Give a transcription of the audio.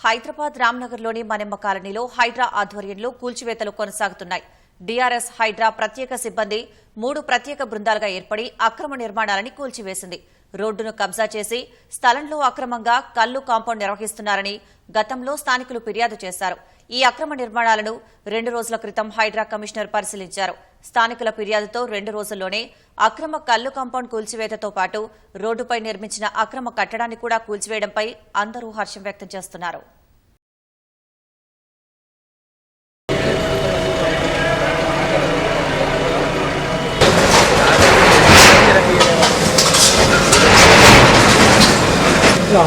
హైదరాబాద్ రామ్నగర్లోని మನೆమ్మ కాలనీలో హైడ్రా ఆధ్వర్యంలో కూల్చివేతలు కొనసాగుతున్నాయి. డీఆర్ఎస్ హైడ్రా ప్రత్యేక సిబ్బంది 3 ప్రత్యేక బృందాలుగా ఏర్పడి అక్రమ నిర్మాణాలని కూల్చివేసింది. రోడ్డును కబ్జా చేసి స్థలంలో అక్రమంగా కల్లు కాంపౌండ్ నిర్వహిస్తున్నారని గతంలో స్థానికులు ఫిర్యాదు చేశారు. ఈ అక్రమ నిర్మాణాలను 2 రోజుల క్రితం హైడ్రా కమిషనర్ పరిశీలించారు. స్థానికుల ఫిర్యాదుతో 2 రోజుల్లోనే అక్రమ కల్లు కాంపౌండ్ కూల్చివేతతో పాటు రోడ్డుపై నిర్మించిన అక్రమ కట్టడాన్ని కూడా కూల్చివేయడంపై అందరూ హర్షం వ్యక్తం చేస్తున్నారు. आप